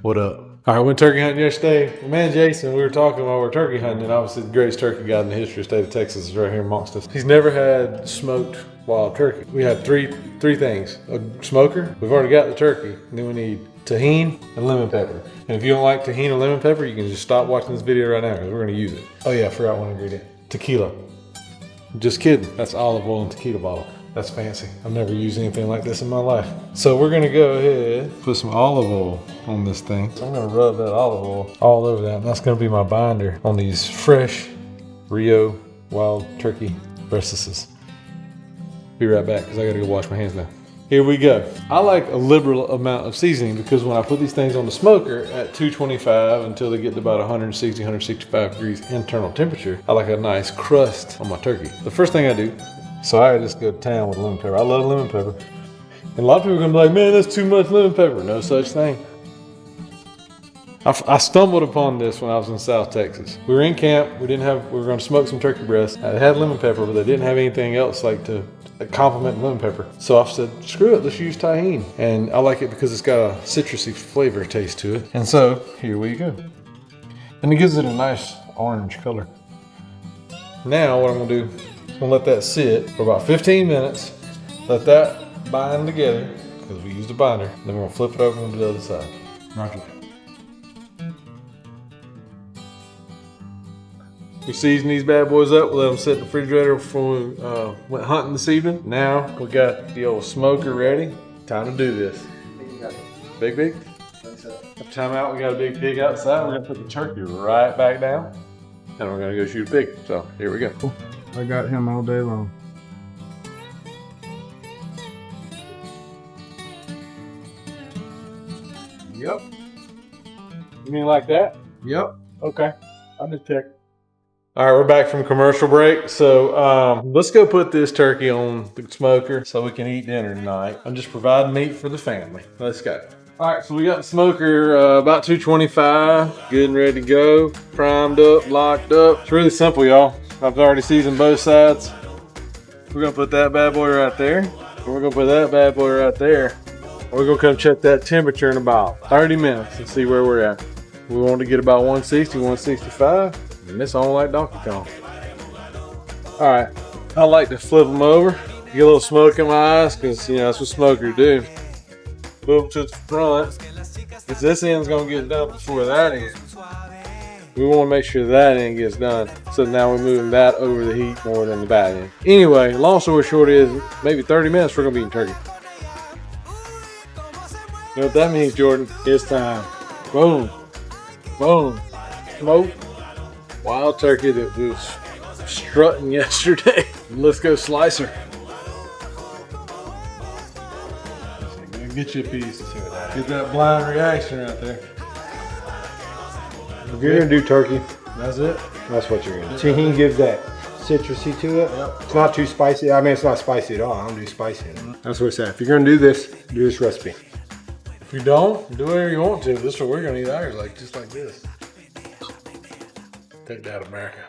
What up? All right, we went turkey hunting yesterday. My man Jason, we were talking while we were turkey hunting, and obviously the greatest turkey guy in the history of the state of Texas is right here amongst us. He's never had smoked wild turkey. We had three things. A smoker, we've already got the turkey, and then we need tahini and lemon pepper. And if you don't like tahini or lemon pepper, you can just stop watching this video right now because we're gonna use it. Oh yeah, I forgot one ingredient. Tequila. Just kidding, that's olive oil and tequila bottle. That's fancy. I've never used anything like this in my life. So we're gonna go ahead, put some olive oil on this thing. So I'm gonna rub that olive oil all over that. And that's gonna be my binder on these fresh Rio wild turkey breasts. Be right back, because I gotta go wash my hands now. Here we go. I like a liberal amount of seasoning because when I put these things on the smoker at 225 until they get to about 160, 165 degrees internal temperature, I like a nice crust on my turkey. The first thing I do, so I just go to town with lemon pepper. I love lemon pepper. And a lot of people are gonna be like, man, that's too much lemon pepper. No such thing. I stumbled upon this when I was in South Texas. We were in camp, we were gonna smoke some turkey breasts. I had lemon pepper, but they didn't have anything else like to complement lemon pepper. So I said, screw it, let's use tahini. And I like it because it's got a citrusy flavor taste to it. And so, here we go. And it gives it a nice orange color. Now what I'm gonna do, I'm gonna let that sit for about 15 minutes. Let that bind together, because we used a binder. Then we're gonna flip it over to the other side. Roger. We seasoned these bad boys up. We let them sit in the refrigerator before we went hunting this evening. Now we got the old smoker ready. Time to do this. Big? Time out, we got a big pig outside. We're gonna put the turkey right back down. And we're gonna go shoot a pig. So here we go. I got him all day long. Yep. You mean like that? Yep. Okay. I'll just check. All right, we're back from commercial break. So let's go put this turkey on the smoker so we can eat dinner tonight. I'm just providing meat for the family. Let's go. All right, so we got the smoker about 225, good and ready to go. Primed up, locked up. It's really simple, y'all. I've already seasoned both sides. We're gonna put that bad boy right there. And we're gonna put that bad boy right there. We're gonna come check that temperature in about 30 minutes and see where we're at. We want to get about 160, 165. And it's on like Donkey Kong. All right, I like to flip them over, get a little smoke in my eyes, because you know that's what smokers do. Move them to the front, because this end's gonna get done before that end. We want to make sure that end gets done, so now we're moving that over the heat more than the back end. Anyway, long story short is maybe 30 minutes we're gonna be eating turkey. You know what that means, Jordan? It's time. Boom, boom, smoke. Wild turkey that was strutting yesterday. Let's go slice her. Get you a piece. Get that blind reaction right there. If you're gonna do turkey, That's it? that's what you're gonna do. Tahini gives that citrusy to it. Yep. It's not too spicy. I mean, it's not spicy at all. I don't do spicy in it. That's what I said. If you're gonna do this recipe. If you don't, do whatever you want to. This is what we're gonna eat ours, like just like this. Take that, America.